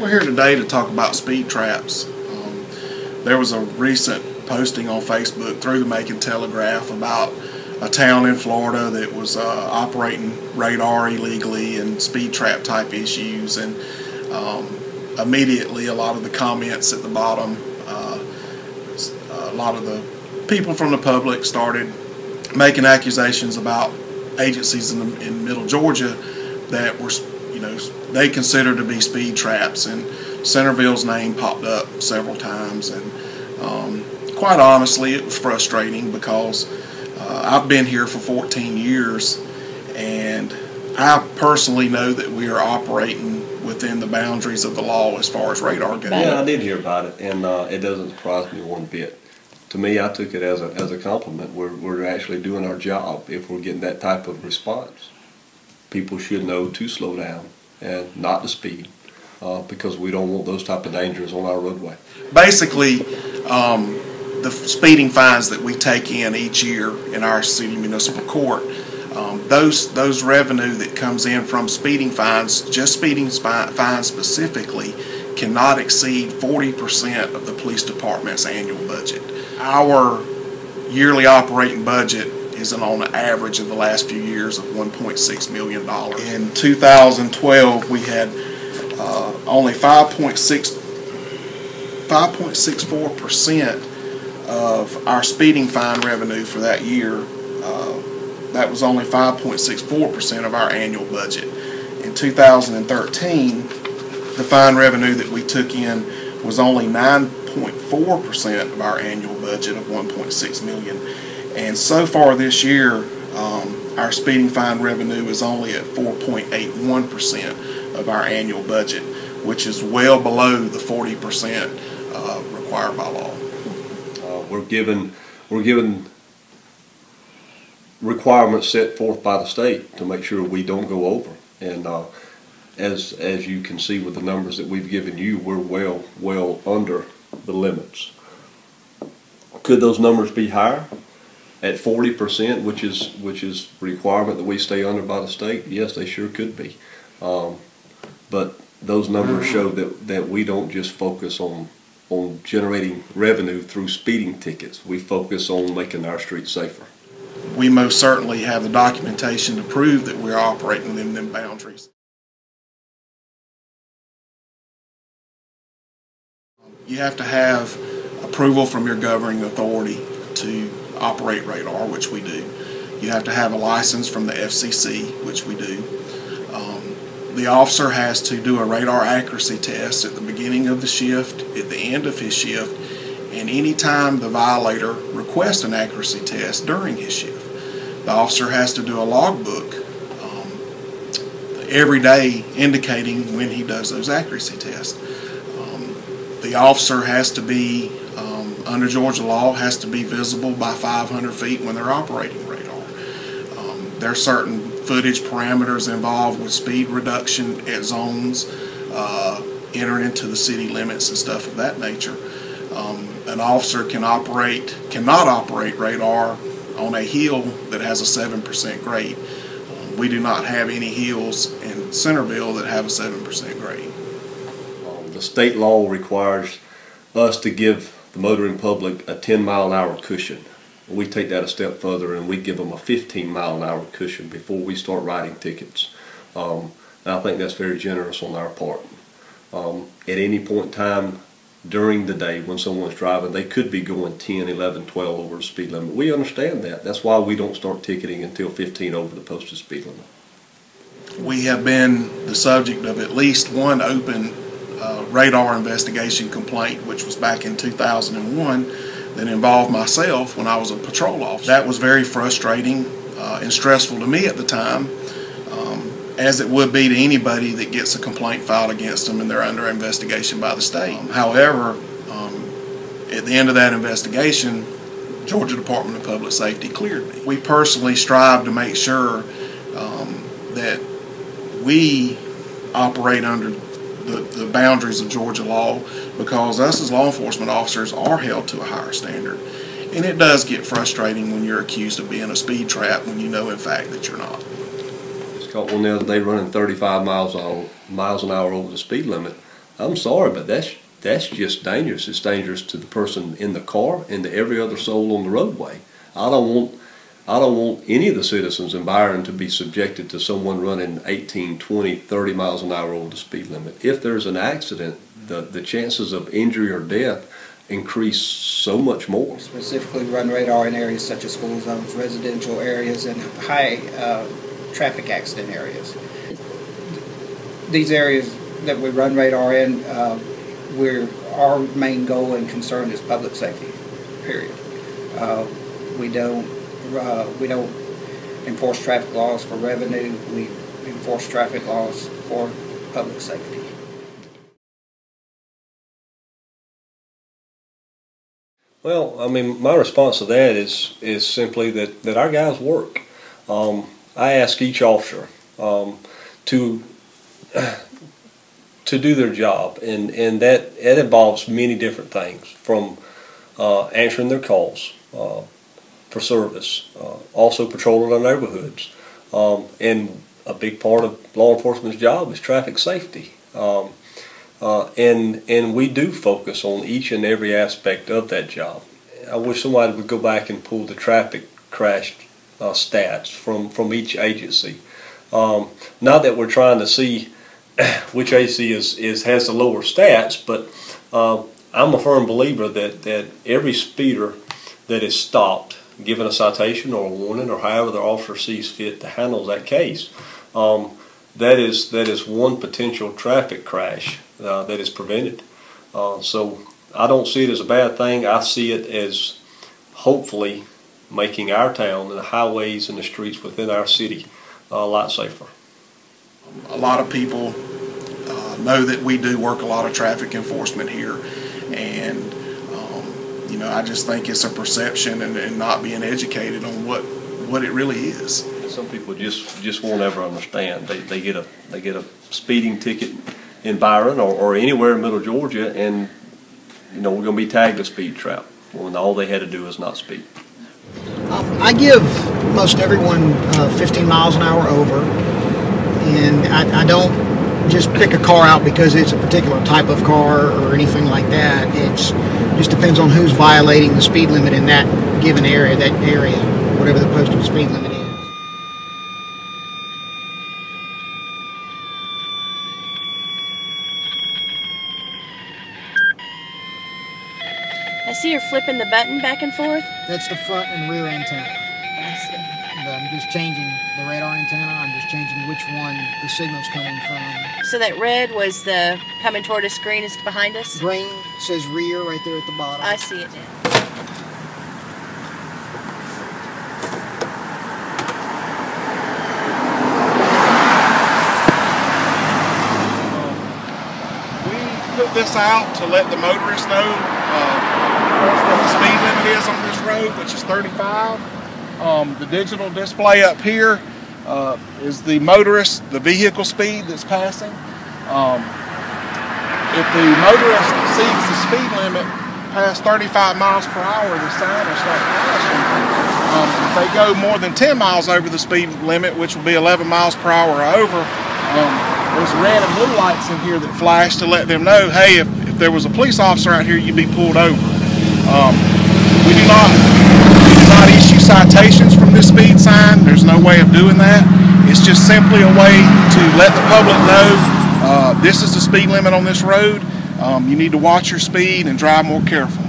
We're here today to talk about speed traps. There was a recent posting on Facebook through the Macon Telegraph about a town in Florida that was operating radar illegally and speed trap type issues, and immediately a lot of the comments at the bottom, a lot of the people from the public started making accusations about agencies in Middle Georgia that were, they considered to be speed traps, and Centerville's name popped up several times, and quite honestly it was frustrating because I've been here for 14 years and I personally know that we are operating within the boundaries of the law as far as radar goes. Yeah, I did hear about it, and it doesn't surprise me one bit. To me, I took it as a compliment. We're actually doing our job if we're getting that type of response. People should know to slow down and not to speed because we don't want those type of dangers on our roadway. Basically, the speeding fines that we take in each year in our city municipal court, those revenue that comes in from speeding fines, just speeding fines specifically, cannot exceed 40% of the police department's annual budget. Our yearly operating budget is on an average of the last few years of $1.6 million. In 2012, we had only 5.64% of our speeding fine revenue for that year. That was only 5.64% of our annual budget. In 2013, the fine revenue that we took in was only 9.4% of our annual budget of $1.6 million. And so far this year, our speeding fine revenue is only at 4.81% of our annual budget, which is well below the 40% required by law. We're given requirements set forth by the state to make sure we don't go over, and as you can see with the numbers that we've given you, we're well under the limits. Could those numbers be higher? At 40%, which is the requirement that we stay under by the state, yes, they sure could be. But those numbers show that we don't just focus on generating revenue through speeding tickets. We focus on making our streets safer. We most certainly have the documentation to prove that we're operating within them boundaries. You have to have approval from your governing authority to operate radar, which we do. You have to have a license from the FCC, which we do. The officer has to do a radar accuracy test at the beginning of the shift, at the end of his shift, and any time the violator requests an accuracy test during his shift. The officer has to do a logbook every day indicating when he does those accuracy tests. The officer has to be, under Georgia law, has to be visible by 500 feet when they're operating radar. There are certain footage parameters involved with speed reduction at zones, entering into the city limits and stuff of that nature. An officer cannot operate radar on a hill that has a 7% grade. We do not have any hills in Centerville that have a 7% grade. The state law requires us to give the motoring public a 10-mile-an-hour cushion. We take that a step further and we give them a 15-mile-an-hour cushion before we start writing tickets. And I think that's very generous on our part. At any point in time during the day when someone's driving, they could be going 10, 11, 12 over the speed limit. We understand that. That's why we don't start ticketing until 15 over the posted speed limit. We have been the subject of at least one open radar investigation complaint, which was back in 2001, that involved myself when I was a patrol officer. That was very frustrating and stressful to me at the time, as it would be to anybody that gets a complaint filed against them and they're under investigation by the state. However, at the end of that investigation, Georgia Department of Public Safety cleared me. We personally strive to make sure that we operate under the boundaries of Georgia law, because us as law enforcement officers are held to a higher standard. And it does get frustrating when you're accused of being a speed trap when you know in fact that you're not. Just caught one the other day running 35 miles an hour over the speed limit. I'm sorry, but that's just dangerous. It's dangerous to the person in the car and to every other soul on the roadway. I don't want any of the citizens in Byron to be subjected to someone running 18, 20, 30 miles an hour over the speed limit. If there's an accident, the chances of injury or death increase so much more. Specifically run radar in areas such as school zones, residential areas, and high traffic accident areas. These areas that we run radar in, our main goal and concern is public safety, period. We don't enforce traffic laws for revenue. We enforce traffic laws for public safety. Well, I mean, my response to that is simply that our guys work. I ask each officer to do their job, and that involves many different things, from answering their calls for service, also patrolling our neighborhoods, and a big part of law enforcement's job is traffic safety. And we do focus on each and every aspect of that job. I wish somebody would go back and pull the traffic crash stats from each agency. Not that we're trying to see which agency has the lower stats, but I'm a firm believer that every speeder that is stopped, given a citation or a warning, or however the officer sees fit to handle that case, that is one potential traffic crash that is prevented. So I don't see it as a bad thing. I see it as hopefully making our town and the highways and the streets within our city a lot safer. A lot of people know that we do work a lot of traffic enforcement here, and you know, I just think it's a perception and not being educated on what it really is. Some people just won't ever understand. They get a speeding ticket in Byron or anywhere in Middle Georgia, and you know, we're going to be tagged a speed trap when all they had to do is not speed. I give most everyone 15 miles an hour over, and I don't just pick a car out because it's a particular type of car or anything like that. It just depends on who's violating the speed limit in that given area, whatever the posted speed limit is. I see you're flipping the button back and forth. That's the front and rear antenna. I see. I'm just changing the radar antenna. I'm just changing which one the signal's coming from. So that red was the coming toward us, green is behind us? Green says rear right there at the bottom. I see it now. We put this out to let the motorists know what the speed limit is on this road, which is 35. The digital display up here is the motorist, the vehicle speed that's passing. If the motorist exceeds the speed limit past 35 miles per hour, the sign will start flashing. If they go more than 10 miles over the speed limit, which will be 11 miles per hour or over, there's red and blue lights in here that flash to let them know, hey, if there was a police officer out here, you'd be pulled over. We do not issue citations from this speed sign. There's no way of doing that. It's just simply a way to let the public know this is the speed limit on this road. You need to watch your speed and drive more careful.